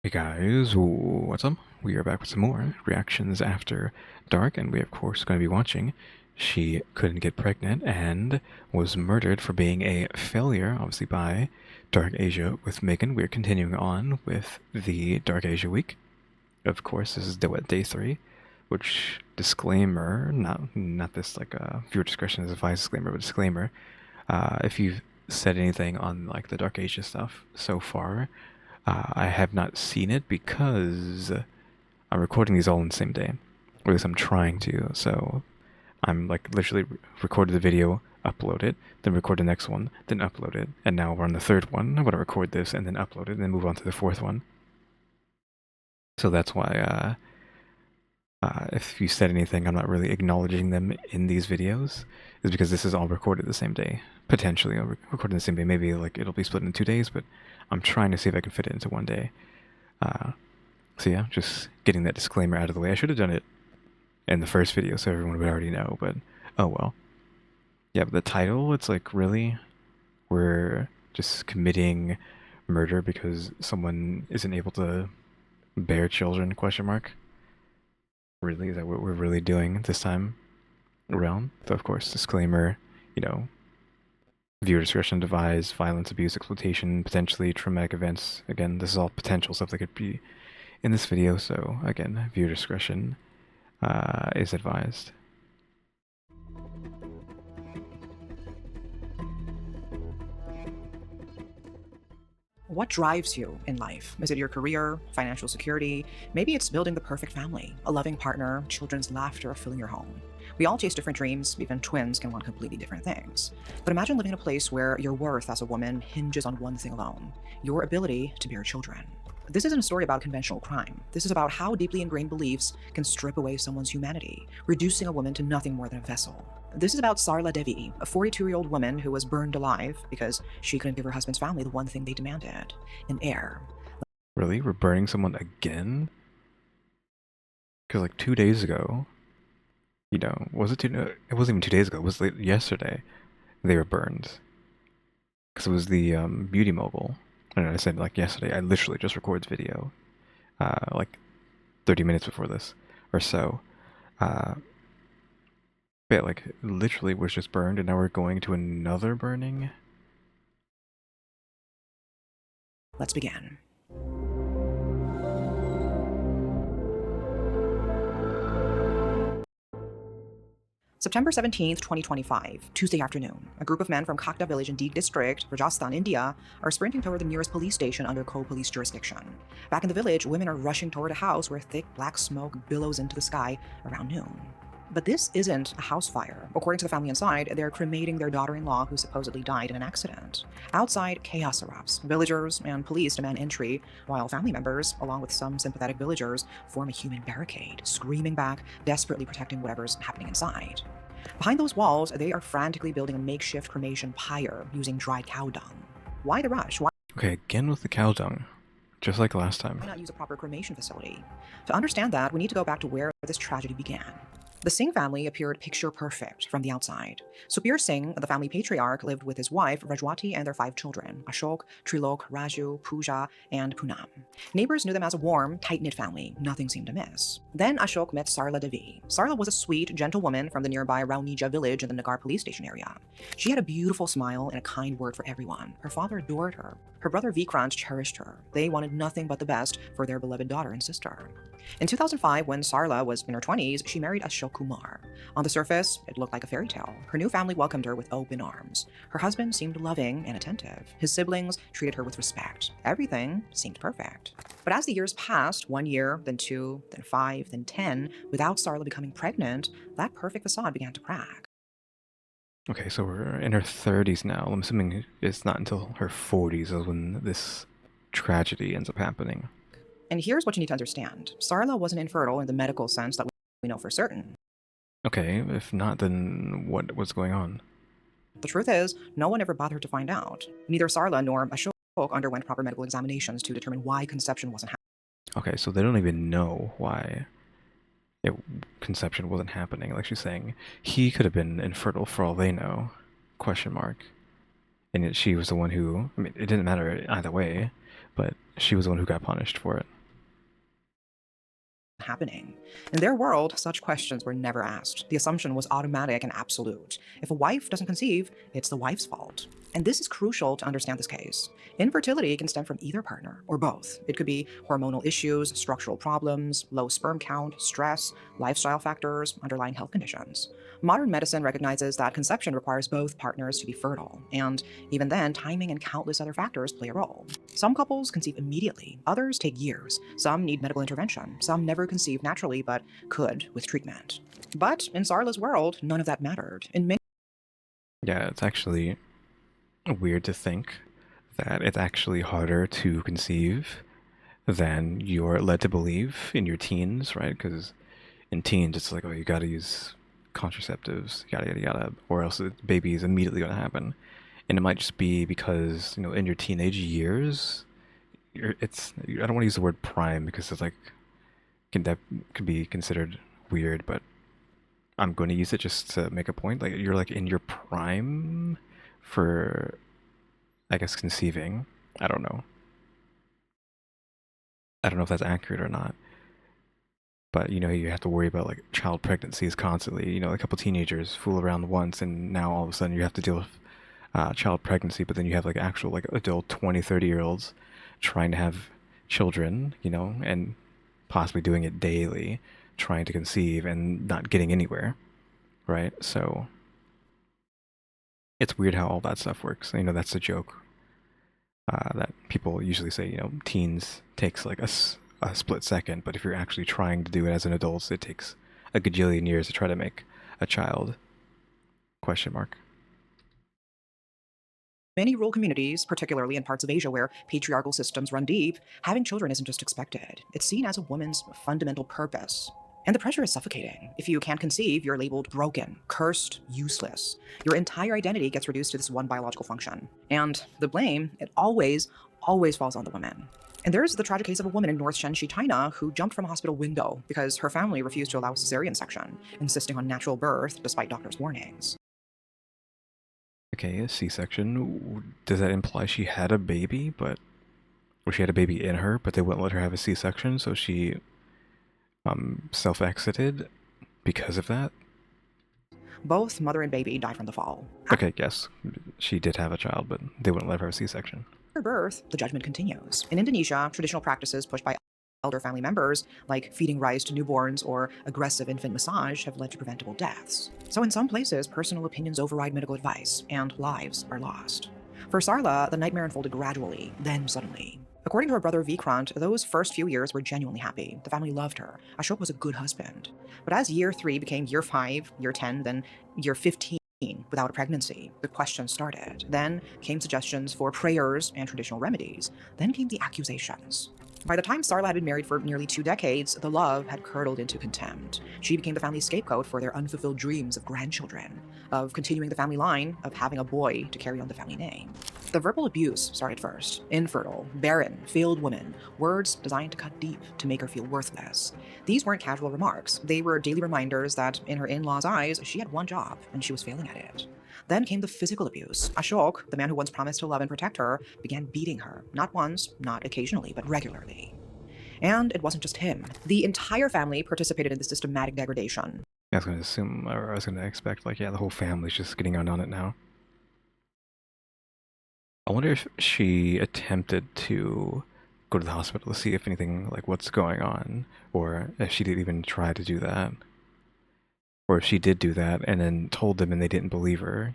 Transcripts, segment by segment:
Hey guys, what's up? We are back with some more reactions after dark, and we of course going to be watching She Couldn't Get Pregnant and was murdered for being a failure, obviously by Dark Asia with Megan. We're continuing on with the Dark Asia week. Of course, this is day 3, which disclaimer, not this like viewer discretion is advised disclaimer, but disclaimer. If you've said anything on like the Dark Asia stuff so far, I have not seen it because I'm recording these all in the same day. Or at least I'm trying to. So I'm like literally recorded the video, upload it, then record the next one, then upload it, and now we're on the third one. I'm gonna record this and then upload it, and then move on to the fourth one. So that's why if you said anything, I'm not really acknowledging them in these videos, is because this is all recorded the same day. Potentially, I'll record in the same day. Maybe like it'll be split in 2 days, but I'm trying to see if I can fit it into one day. So yeah, just getting that disclaimer out of the way. I should have done it in the first video so everyone would already know, but oh well. Yeah, but the title, it's like, really? We're just committing murder because someone isn't able to bear children, question mark? Really? Is that what we're really doing this time around? Though, of course, disclaimer, viewer discretion advised, violence, abuse, exploitation, potentially traumatic events. Again, this is all potential stuff that could be in this video, so again, viewer discretion is advised. What drives you in life? Is it your career, financial security? Maybe it's building the perfect family, a loving partner, children's laughter filling your home. We all chase different dreams, even twins can want completely different things. But imagine living in a place where your worth as a woman hinges on one thing alone, your ability to bear children. This isn't a story about conventional crime. This is about how deeply ingrained beliefs can strip away someone's humanity, reducing a woman to nothing more than a vessel. This is about Sarla Devi, a 42-year-old woman who was burned alive because she couldn't give her husband's family the one thing they demanded, an heir. Really? We're burning someone again? Because like 2 days ago, was it it wasn't even 2 days ago, it was yesterday, they were burned. Because it was the beauty mogul. I don't know, I said like yesterday, I literally just recorded video, like 30 minutes before this, or so. Yeah, like literally was just burned, and now we're going to another burning? Let's begin. September 17th, 2025, Tuesday afternoon. A group of men from Kakda village in Deeg district, Rajasthan, India, are sprinting toward the nearest police station under co-police jurisdiction. Back in the village, women are rushing toward a house where thick black smoke billows into the sky around noon. But this isn't a house fire. According to the family inside, they're cremating their daughter-in-law who supposedly died in an accident. Outside, chaos erupts. Villagers and police demand entry, while family members, along with some sympathetic villagers, form a human barricade, screaming back, desperately protecting whatever's happening inside. Behind those walls, they are frantically building a makeshift cremation pyre using dried cow dung. Why the rush? Why Okay, again with the cow dung. Just like last time. Why not use a proper cremation facility? To understand that, we need to go back to where this tragedy began. The Singh family appeared picture perfect from the outside. Supir Singh, the family patriarch, lived with his wife Rajwati and their 5 children, Ashok, Trilok, Raju, Pooja, and Poonam. Neighbors knew them as a warm, tight-knit family. Nothing seemed amiss. Then Ashok met Sarla Devi. Sarla was a sweet, gentle woman from the nearby Raunija village in the Nagar police station area. She had a beautiful smile and a kind word for everyone. Her father adored her. Her brother Vikrant cherished her. They wanted nothing but the best for their beloved daughter and sister. In 2005, when Sarla was in her 20s, she married Ashok Kumar. On the surface, it looked like a fairy tale. Her new family welcomed her with open arms. Her husband seemed loving and attentive. His siblings treated her with respect. Everything seemed perfect. But as the years passed, 1 year, then 2, then 5, then 10, without Sarla becoming pregnant, that perfect facade began to crack. Okay, so we're in her 30s now. I'm assuming it's not until her 40s is when this tragedy ends up happening. And here's what you need to understand. Sarla wasn't infertile in the medical sense that we know for certain. Okay, if not, then what's going on? The truth is, no one ever bothered her to find out. Neither Sarla nor Ashok underwent proper medical examinations to determine why conception wasn't happening. Okay, so they don't even know why conception wasn't happening. Like she's saying, he could have been infertile for all they know, question mark. And yet she was the one who, I mean, it didn't matter either way, but she was the one who got punished for it. happening. In their world, such questions were never asked. The assumption was automatic and absolute. If a wife doesn't conceive, it's the wife's fault. And this is crucial to understand this case. Infertility can stem from either partner or both. It could be hormonal issues, structural problems, low sperm count, stress, lifestyle factors, underlying health conditions. Modern medicine recognizes that conception requires both partners to be fertile, and even then, timing and countless other factors play a role. Some couples conceive immediately, others take years. Some need medical intervention, some never conceive naturally but could with treatment. But in Sarla's world, none of that mattered. In many Yeah, it's actually weird to think that it's actually harder to conceive than you're led to believe in your teens, right? Because in teens, it's like, oh, you gotta use contraceptives, yada yada yada, or else the baby is immediately gonna happen. And it might just be because, in your teenage years, I don't want to use the word prime because it's like, that could be considered weird, but I'm going to use it just to make a point. Like, you're like in your prime for, I guess, conceiving. I don't know. I don't know if that's accurate or not. But you have to worry about like child pregnancies constantly. A couple teenagers fool around once, and now all of a sudden you have to deal with child pregnancy. But then you have like actual like adult 20, 30-year-olds trying to have children, and possibly doing it daily, trying to conceive and not getting anywhere, right? So it's weird how all that stuff works. That's the joke that people usually say. Teens takes like a split second, but if you're actually trying to do it as an adult, it takes a gajillion years to try to make a child. Question mark. Many rural communities, particularly in parts of Asia where patriarchal systems run deep, having children isn't just expected. It's seen as a woman's fundamental purpose. And the pressure is suffocating. If you can't conceive, you're labeled broken, cursed, useless. Your entire identity gets reduced to this one biological function. And the blame, it always falls on the women. And there's the tragic case of a woman in North Shenxi, China, who jumped from a hospital window because her family refused to allow a cesarean section, insisting on natural birth despite doctors' warnings. Okay, a C-section. Does that imply she had a baby, or she had a baby in her, but they wouldn't let her have a C-section, so she self-exited because of that? Both mother and baby died from the fall. Okay, yes, she did have a child, but they wouldn't let her have a C-section. After birth, the judgment continues. In Indonesia, traditional practices pushed by elder family members, like feeding rice to newborns or aggressive infant massage, have led to preventable deaths. So in some places, personal opinions override medical advice, and lives are lost. For Sarla, the nightmare unfolded gradually, then suddenly. According to her brother Vikrant, those first few years were genuinely happy. The family loved her. Ashok was a good husband. But as year 3 became year 5, year 10, then year 15, without a pregnancy, the questions started. Then came suggestions for prayers and traditional remedies. Then came the accusations. By the time Sarla had been married for nearly 2 decades, the love had curdled into contempt. She became the family's scapegoat for their unfulfilled dreams of grandchildren, of continuing the family line, of having a boy to carry on the family name. The verbal abuse started first. Infertile, barren, failed woman, words designed to cut deep to make her feel worthless. These weren't casual remarks. They were daily reminders that, in her in-laws' eyes, she had one job, and she was failing at it. Then came the physical abuse. Ashok, the man who once promised to love and protect her, began beating her, not once, not occasionally, but regularly. And it wasn't just him. The entire family participated in this systematic degradation. I was going to assume, or I was going to expect, like, yeah, the whole family's just getting on it now. I wonder if she attempted to go to the hospital to see if anything, like, what's going on, or if she didn't even try to do that. Or if she did do that and then told them and they didn't believe her.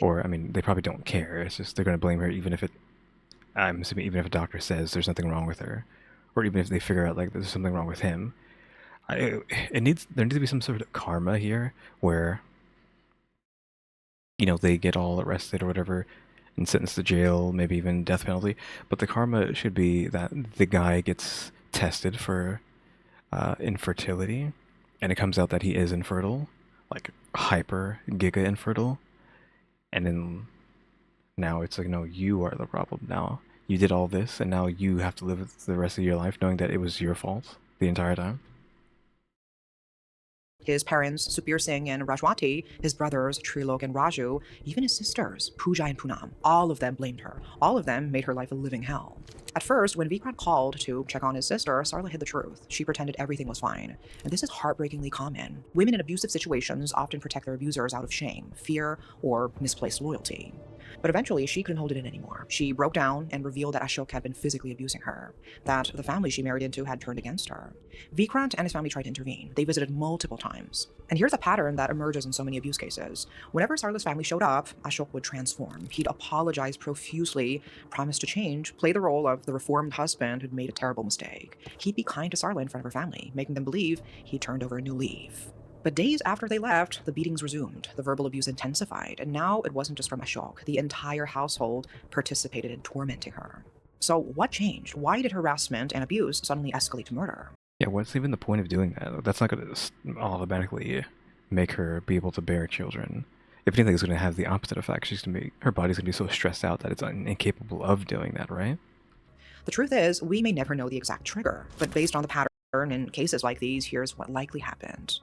Or, I mean, they probably don't care. It's just they're going to blame her I'm assuming even if a doctor says there's nothing wrong with her. Or even if they figure out, like, there's something wrong with him. There needs to be some sort of karma here where, they get all arrested or whatever and sentenced to jail, maybe even death penalty. But the karma should be that the guy gets tested for infertility, and it comes out that he is infertile, like hyper giga infertile, and then now it's like, no, you are the problem now. You did all this, and now you have to live the rest of your life knowing that it was your fault the entire time. His parents, Supir Singh and Rajwati, his brothers, Trilok and Raju, even his sisters, Pooja and Poonam, all of them blamed her. All of them made her life a living hell. At first, when Vikrant called to check on his sister, Sarla hid the truth. She pretended everything was fine. And this is heartbreakingly common. Women in abusive situations often protect their abusers out of shame, fear, or misplaced loyalty. But eventually, she couldn't hold it in anymore. She broke down and revealed that Ashok had been physically abusing her, that the family she married into had turned against her. Vikrant and his family tried to intervene. They visited multiple times. And here's a pattern that emerges in so many abuse cases. Whenever Sarla's family showed up, Ashok would transform. He'd apologize profusely, promise to change, play the role of the reformed husband who'd made a terrible mistake. He'd be kind to Sarla in front of her family, making them believe he'd turned over a new leaf. But days after they left, the beatings resumed, the verbal abuse intensified, and now it wasn't just from Ashok. The entire household participated in tormenting her. So what changed? Why did harassment and abuse suddenly escalate to murder? Yeah, what's even the point of doing that? That's not going to automatically make her be able to bear children. If anything, it's going to have the opposite effect. Her body's going to be so stressed out that it's incapable of doing that, right? The truth is, we may never know the exact trigger, but based on the pattern in cases like these, here's what likely happened.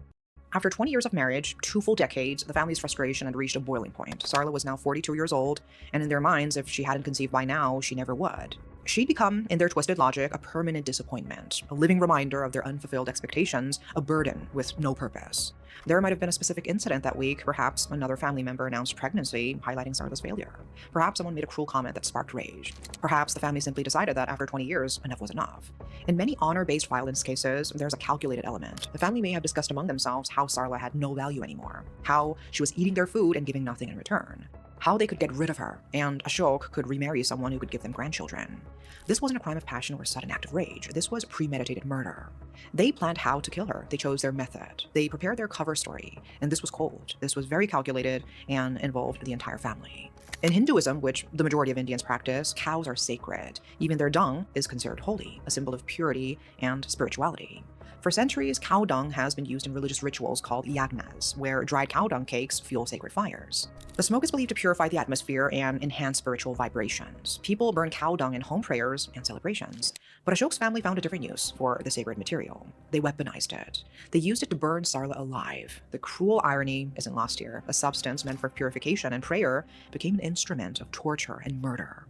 After 20 years of marriage, 2 full decades, the family's frustration had reached a boiling point. Sarla was now 42 years old, and in their minds, if she hadn't conceived by now, she never would. She'd become, in their twisted logic, a permanent disappointment, a living reminder of their unfulfilled expectations, a burden with no purpose. There might have been a specific incident that week. Perhaps another family member announced pregnancy, highlighting Sarla's failure. Perhaps someone made a cruel comment that sparked rage. Perhaps the family simply decided that after 20 years, enough was enough. In many honor-based violence cases, there's a calculated element. The family may have discussed among themselves how Sarla had no value anymore, how she was eating their food and giving nothing in return, how they could get rid of her, and Ashok could remarry someone who could give them grandchildren. This wasn't a crime of passion or a sudden act of rage. This was premeditated murder. They planned how to kill her. They chose their method. They prepared their cover story, and this was cold. This was very calculated and involved the entire family. In Hinduism, which the majority of Indians practice, cows are sacred. Even their dung is considered holy, a symbol of purity and spirituality. For centuries, cow dung has been used in religious rituals called yagnas, where dried cow dung cakes fuel sacred fires. The smoke is believed to purify the atmosphere and enhance spiritual vibrations. People burn cow dung in home prayers and celebrations. But Ashok's family found a different use for the sacred material. They weaponized it. They used it to burn Sarla alive. The cruel irony isn't lost here. A substance meant for purification and prayer became an instrument of torture and murder.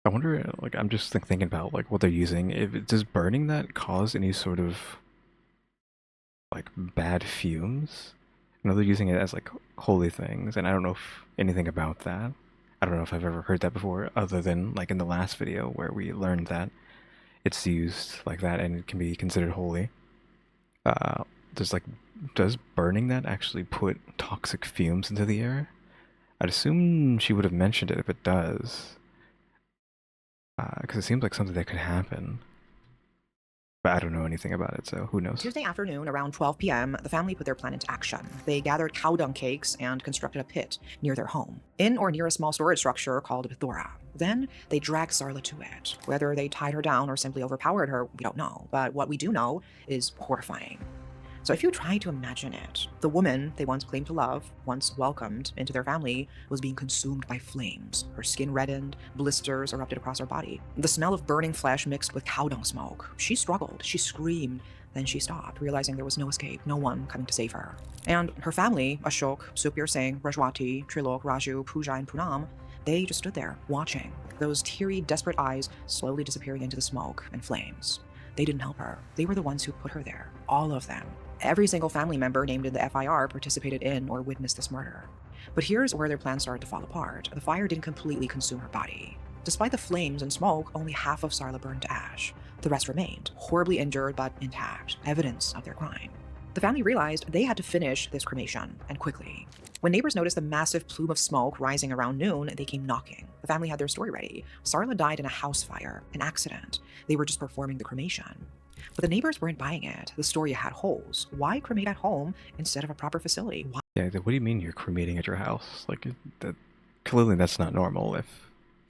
I wonder, like, I'm just thinking about, like, what they're using. Does burning that cause any sort of, like, bad fumes? You know, they're using it as, like, holy things, and I don't know anything about that. I don't know if I've ever heard that before, other than, like, in the last video where we learned that it's used like that and it can be considered holy. Does burning that actually put toxic fumes into the air? I'd assume she would have mentioned it if it does. Because it seems like something that could happen. But I don't know anything about it, so who knows? Tuesday afternoon, around 12 p.m., the family put their plan into action. They gathered cow dung cakes and constructed a pit near their home, in or near a small storage structure called a bithora. Then they dragged Sarla to it. Whether they tied her down or simply overpowered her, we don't know. But what we do know is horrifying. So if you try to imagine it, the woman they once claimed to love, once welcomed into their family, was being consumed by flames. Her skin reddened, blisters erupted across her body. The smell of burning flesh mixed with cow dung smoke. She struggled, she screamed, then she stopped, realizing there was no escape, no one coming to save her. And her family, Ashok, Supir Singh, Rajwati, Trilok, Raju, Pooja, and Poonam, they just stood there, watching, those teary, desperate eyes slowly disappearing into the smoke and flames. They didn't help her. They were the ones who put her there, all of them. Every single family member named in the FIR participated in or witnessed this murder. But here's where their plan started to fall apart. The fire didn't completely consume her body. Despite the flames and smoke, only half of Sarla burned to ash. The rest remained, horribly injured but intact, evidence of their crime. The family realized they had to finish this cremation, and quickly. When neighbors noticed the massive plume of smoke rising around noon, they came knocking. The family had their story ready. Sarla died in a house fire, an accident. They were just performing the cremation. But the neighbors weren't buying it. The story had holes. Why cremate at home instead of a proper facility? Why? Yeah, what do you mean you're cremating at your house? Like, clearly that's not normal. If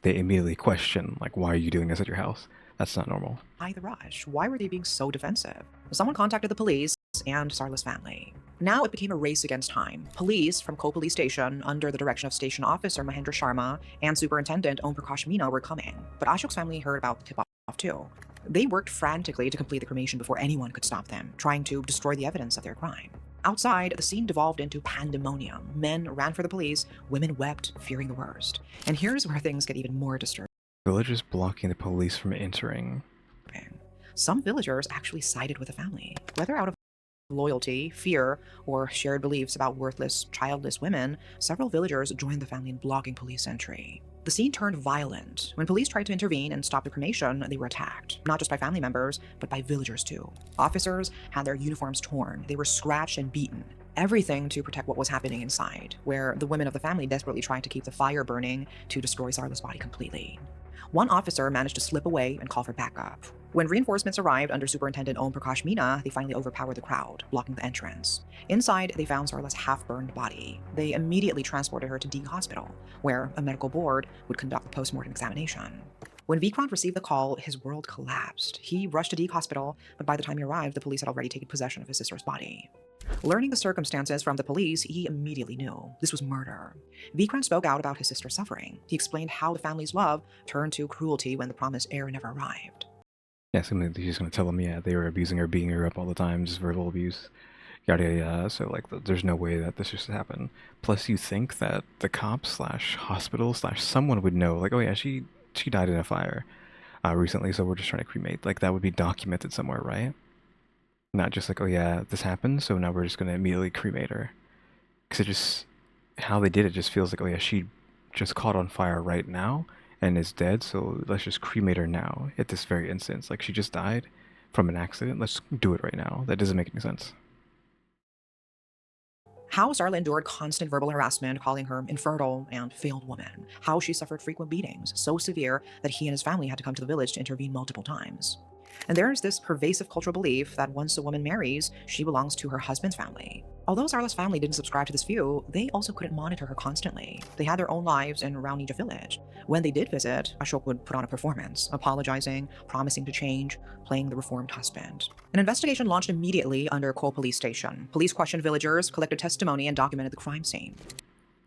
they immediately question, like, why are you doing this at your house? That's not normal. Why the rush? Why were they being so defensive? Someone contacted the police and Sarla's family. Now it became a race against time. Police from Kofi Police Station, under the direction of Station Officer Mahendra Sharma and Superintendent Om Prakash Meena, were coming. But Ashok's family heard about the tip-off too. They worked frantically to complete the cremation before anyone could stop them, trying to destroy the evidence of their crime. Outside, the scene devolved into pandemonium. Men ran for the police, women wept, fearing the worst. And here's where things get even more disturbing. Villagers blocking the police from entering. Some villagers actually sided with the family, whether out of loyalty, fear, or shared beliefs about worthless, childless women. Several villagers joined the family in blocking police entry. The scene turned violent. When police tried to intervene and stop the cremation, they were attacked, not just by family members, but by villagers too. Officers had their uniforms torn, they were scratched and beaten. Everything to protect what was happening inside, where the women of the family desperately tried to keep the fire burning to destroy Sarla's body completely. One officer managed to slip away and call for backup. When reinforcements arrived under Superintendent Om Prakash Meena, they finally overpowered the crowd, blocking the entrance. Inside, they found Sarla's half-burned body. They immediately transported her to D Hospital, where a medical board would conduct the post-mortem examination. When Vikrant received the call, his world collapsed. He rushed to D Hospital, but by the time he arrived, the police had already taken possession of his sister's body. Learning the circumstances from the police, he immediately knew this was murder. Vikrant spoke out about his sister's suffering. He explained how the family's love turned to cruelty when the promised heir never arrived. Yeah, so he's just gonna tell them, yeah, they were abusing her, beating her up all the time, just verbal abuse, yada yada yada. So like, there's no way that this just happened. Plus, you think that the cops slash hospital slash someone would know, like, oh yeah, she died in a fire recently, so we're just trying to cremate. Like that would be documented somewhere, right? Not just like, oh yeah, this happened, so now we're just gonna immediately cremate her. Because it just, how they did it just feels like, oh yeah, she just caught on fire right now and is dead, so let's just cremate her now at this very instance. Like she just died from an accident, let's do it right now. That doesn't make any sense. How Sarla endured constant verbal harassment, calling her infertile and failed woman. How she suffered frequent beatings, so severe that he and his family had to come to the village to intervene multiple times. And there's this pervasive cultural belief that once a woman marries, she belongs to her husband's family. Although Sarla's family didn't subscribe to this view, they also couldn't monitor her constantly. They had their own lives in Raunija village. When they did visit, Ashok would put on a performance, apologizing, promising to change, playing the reformed husband. An investigation launched immediately under Ko police station. Police questioned villagers, collected testimony, and documented the crime scene.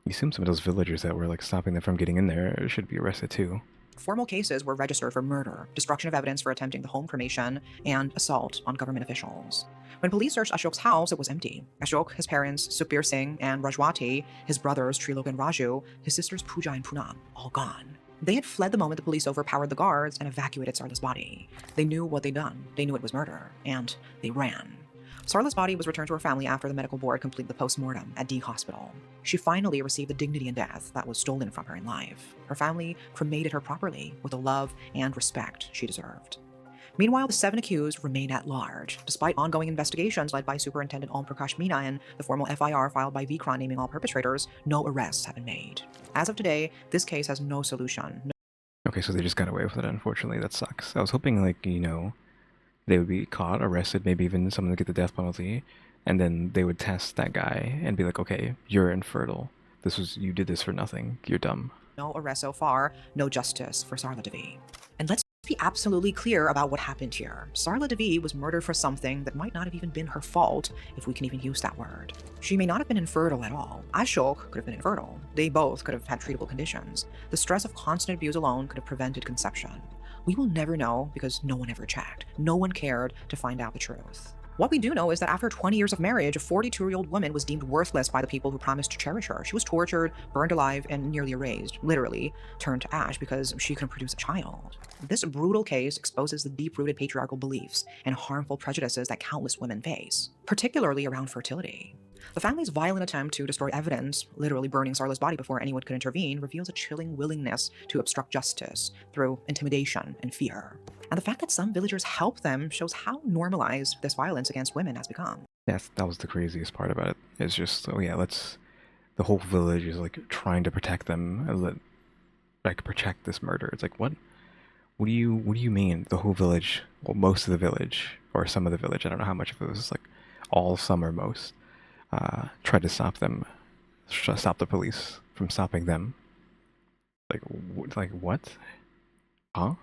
You assume some of those villagers that were like stopping them from getting in there should be arrested too. Formal cases were registered for murder, destruction of evidence for attempting the home cremation, and assault on government officials. When police searched Ashok's house, it was empty. Ashok, his parents, Sukhbir Singh, and Rajwati, his brothers Trilok and Raju, his sisters Pooja and Poonam, all gone. They had fled the moment the police overpowered the guards and evacuated Sarla's body. They knew what they'd done. They knew it was murder, and they ran. Sarla's body was returned to her family after the medical board completed the post-mortem at D Hospital. She finally received the dignity in death that was stolen from her in life. Her family cremated her properly with the love and respect she deserved. Meanwhile, the 7 accused remain at large. Despite ongoing investigations led by Superintendent Om Prakash Meena and the formal FIR filed by Vikrant naming all perpetrators, no arrests have been made. As of today, this case has no solution. Okay, so they just got away with it, unfortunately. That sucks. I was hoping, like, they would be caught, arrested, maybe even someone would get the death penalty, and then they would test that guy and be like, okay, you're infertile. You did this for nothing. You're dumb. No arrest so far, no justice for Sarla Devi. And let's be absolutely clear about what happened here. Sarla Devi was murdered for something that might not have even been her fault, if we can even use that word. She may not have been infertile at all. Ashok could have been infertile. They both could have had treatable conditions. The stress of constant abuse alone could have prevented conception. We will never know because no one ever checked. No one cared to find out the truth. What we do know is that after 20 years of marriage, a 42-year-old woman was deemed worthless by the people who promised to cherish her. She was tortured, burned alive, and nearly erased, literally turned to ash because she couldn't produce a child. This brutal case exposes the deep-rooted patriarchal beliefs and harmful prejudices that countless women face, particularly around fertility. The family's violent attempt to destroy evidence, literally burning Sarla's body before anyone could intervene, reveals a chilling willingness to obstruct justice through intimidation and fear. And the fact that some villagers help them shows how normalized this violence against women has become. Yes, that was the craziest part about it. It's just, oh yeah, the whole village is like trying to protect them, like protect this murder. It's like, what? What do you mean? The whole village, well, most of the village, or some of the village, I don't know how much of it was, like all, some, or most, tried to stop them, stop the police from stopping them. Like what? Huh?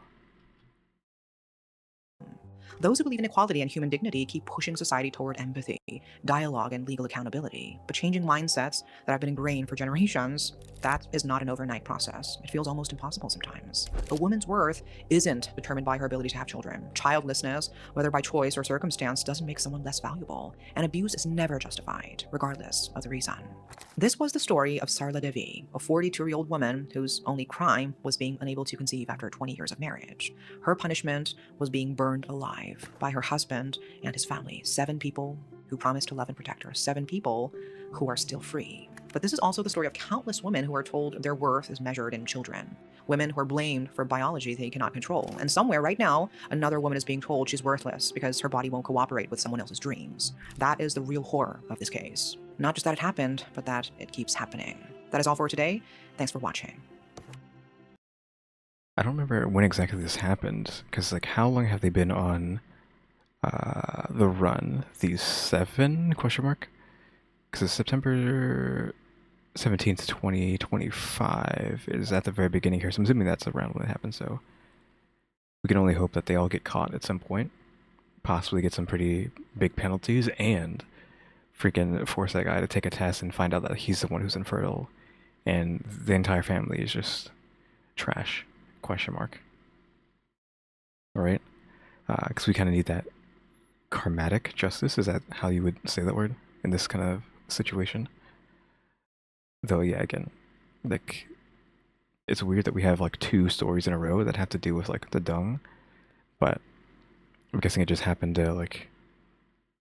Those who believe in equality and human dignity keep pushing society toward empathy, dialogue, and legal accountability. But changing mindsets that have been ingrained for generations, that is not an overnight process. It feels almost impossible sometimes. A woman's worth isn't determined by her ability to have children. Childlessness, whether by choice or circumstance, doesn't make someone less valuable. And abuse is never justified, regardless of the reason. This was the story of Sarla Devi, a 42-year-old woman whose only crime was being unable to conceive after 20 years of marriage. Her punishment was being burned alive by her husband and his family. 7 people who promised to love and protect her. 7 people who are still free. But this is also the story of countless women who are told their worth is measured in children. Women who are blamed for biology they cannot control. And somewhere right now, another woman is being told she's worthless because her body won't cooperate with someone else's dreams. That is the real horror of this case. Not just that it happened, but that it keeps happening. That is all for today. Thanks for watching. I don't remember when exactly this happened, because like how long have they been on the run? These 7 question mark? Because it's September 17th, 2025 is at the very beginning here, so I'm assuming that's around when it happened, so we can only hope that they all get caught at some point, possibly get some pretty big penalties, and freaking force that guy to take a test and find out that he's the one who's infertile, and the entire family is just trash, question mark. Alright? Because we kind of need that karmatic justice, is that how you would say that word in this kind of situation? Though, yeah, again, like, it's weird that we have, like, 2 stories in a row that have to do with, like, the dung, but I'm guessing it just happened to, like,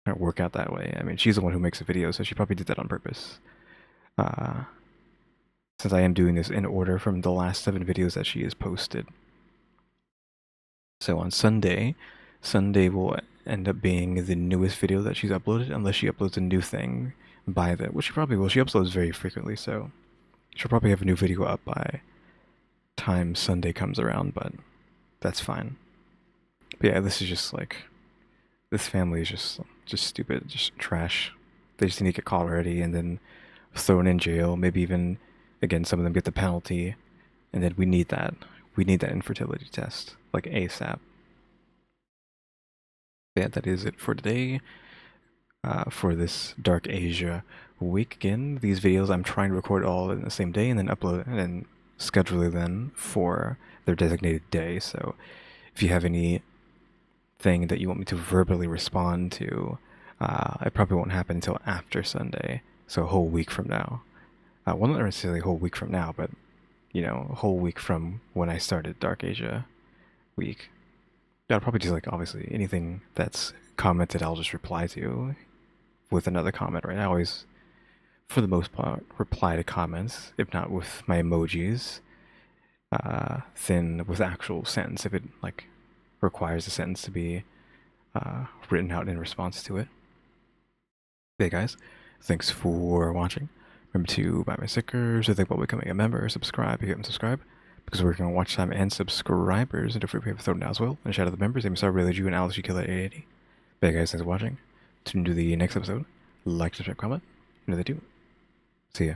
not work out that way. I mean, she's the one who makes a video, so she probably did that on purpose. Since I am doing this in order from the last 7 videos that she has posted. So on Sunday will end up being the newest video that she's uploaded, unless she uploads a new thing by the, which she probably will. She uploads very frequently, so she'll probably have a new video up by time Sunday comes around, but that's fine. But yeah, this is just like, this family is just stupid, just trash. They just need to get caught already and then thrown in jail. Maybe even, again, some of them get the penalty, and then we need that infertility test, like ASAP. Yeah, that is it for today. For this Dark Asia week. Again, these videos I'm trying to record all in the same day and then upload and then schedule them for their designated day. So if you have anything that you want me to verbally respond to, it probably won't happen until after Sunday, so a whole week from now. Well, not necessarily a whole week from now, but, you know, a whole week from when I started Dark Asia week. I'll probably just, like, obviously, anything that's commented, I'll just reply to with another comment, right? I always, for the most part, reply to comments, if not with my emojis, then with actual sentence, if it, like, requires a sentence to be written out in response to it. Hey guys, thanks for watching. Remember to buy my stickers, or think about becoming a member, subscribe if you haven't subscribed, because we're working on watch time and subscribers, and don't forget we have a throw down as well. And shout out to the members, EmmyStarr, RaleyDrew, and alexgkiller 880. Hey guys, thanks for watching. Tune into the next episode. Like, subscribe, comment, and if they do, see ya.